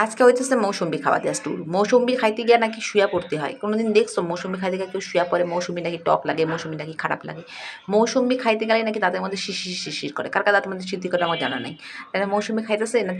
আজকে হইতেছে মৌসুম্বি খাওয়া জাস্ট মৌসুম্বি খাইতে গিয়ে নাকি শুয়া পড়তে হয়। কোনোদিন দেখছো মৌসুম্বি খাইতে গিয়ে কেউ শুয়া পড়ে? মৌসুম্বি নাকি টক লাগে, মৌসুম্বি নাকি খারাপ লাগে। মৌসুম্বি খাইতে গেলে নাকি দাঁতের মধ্যে শিরশির শিরশির করে। কার কার দাঁতের মধ্যে শিরশির করে আমার জানা নাই। তাহলে মৌসুম্বি খাইতেছে না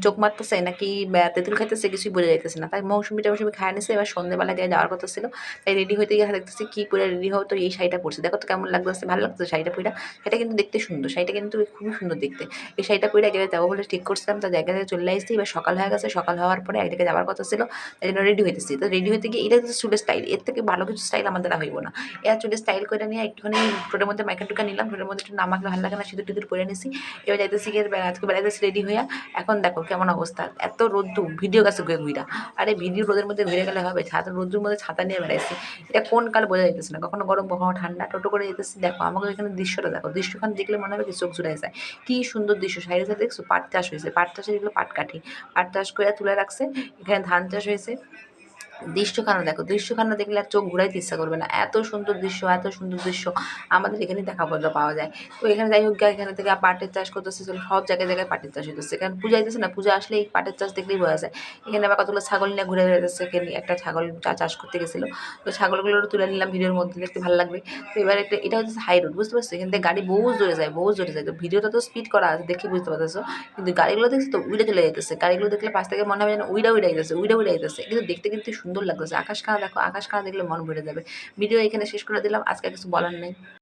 চোখ মারতেছে নাকি তেঁতুল খাইতেছে কিছুই বোঝা যাইতেছে না। তাই মৌসুম্বি খাইয়া নিছে। এবার সন্ধ্যেবেলা দিয়ে যাওয়ার কথা ছিল। তাই রেডি হইতে গিয়ে দেখতেছি কি পরে রেডি হও, তো এই শাড়িটা পরছি। দেখো তো কেমন লাগতেছে, ভালো লাগতেছে শাড়িটা পইড়া। শাড়িটা কিন্তু দেখতে সুন্দর, শাড়িটা কিন্তু খুবই সুন্দর দেখতে। এই শাড়িটা পইড়া এক জায়গায় যাবো বলে ঠিক করছিলাম, তার জায়গা থেকে চলে আসছি। এবার সকাল হয়ে গেছে, সকাল হওয়ার পরে এক জায়গায় যাওয়ার কথা ছিল, তাই জন্য রেডি হইতেছি। তো রেডি হইতে গিয়ে এটা হচ্ছে চুলের স্টাইল, এর থেকে ভালো কিছু স্টাইল আমার দ্বারা হইব না। এর চুলের স্টাইল করে নিয়ে একটুখানি ঠোঁটের মধ্যে মাইকা টুকা নিলাম, ঠোঁটের মধ্যে একটু না মাখলে ভালো লাগে না, সিঁদুর টিঁদুর পরে নিছি। এবার যাইতেছি গিয়ে আজকে বেড়াইতেছি রেডি হইয়া। এখন দেখো কেমন অবস্থা, এত রোদ্দু, ভিডিও কাছে ঘুরা। আরে ভিডিও রোদের মধ্যে ঘুরে গেলে হবে? ছাতা রোদ্দুর মধ্যে ছাতা নিয়ে বেড়াইছি, এটা কোন কাল বোঝা যাইতেছে না, কখনো গরম কখনো ঠান্ডা। টোটো করে যেতেছি, দেখো আমাকে এখানে দৃশ্যটা দেখো, দৃশ্যখান দেখলে মনে হবে কি চোখ জুড়াই যায়। কি সুন্দর দৃশ্য, সাইডে সাইডে দেখছো পাট চাষ হয়েছে, পাট চাষে যেগুলো পাট কাঠি, পাট চাষ করে তুলে রাখছে। এখানে ধান চাষ হয়েছে। দৃশ্যখানা দেখো, দৃশ্যখানা দেখলে আর চোখ ঘুরাইতে ইচ্ছা করবে না, এত সুন্দর দৃশ্য, এত সুন্দর দৃশ্য আমাদের এখানে দেখা পাওয়া যায়। তো এখানে যাই হোক, এখানে থেকে পাটের চাষ করতেছে, সব জায়গায় জায়গায় পাটের চাষ হইতেছে। এখানে পূজা হইতেছে না, পূজা আসলে এই পাটের চাষ দেখলেই বোঝা যায়। এখানে আবার কতগুলো ছাগল নিয়ে ঘুরে বেড়াতেছে, এখানে একটা ছাগল চাষ করতে গেছিলো। তো ছাগলগুলো তুলে নিলাম ভিডিওর মধ্যে, দেখতে ভালো লাগবে। তো এবার এটা হচ্ছে হাই রোড, বুঝতে পারছো? এখান থেকে গাড়ি বহু জোরে যায়, বহু জোরে যায়। তো ভিডিওটা তো স্পিড করা আছে, দেখে বুঝতে পারতেছো। কিন্তু গাড়িগুলো দেখছি তো উইড়ে চলে যাইতেছে, গাড়িগুলো দেখলে পাশ থেকে মনে হবে যেন উইড়া যাইতেছে, উইড়া যাইতেছে। কিন্তু দেখতে কিন্তু সুন্দর লাগতেছে। আকাশ খানা দেখো, আকাশ খানা দেখলে মন ভরে যাবে। ভিডিও এখানে শেষ করে দিলাম, আজকে কিছু বলার নেই।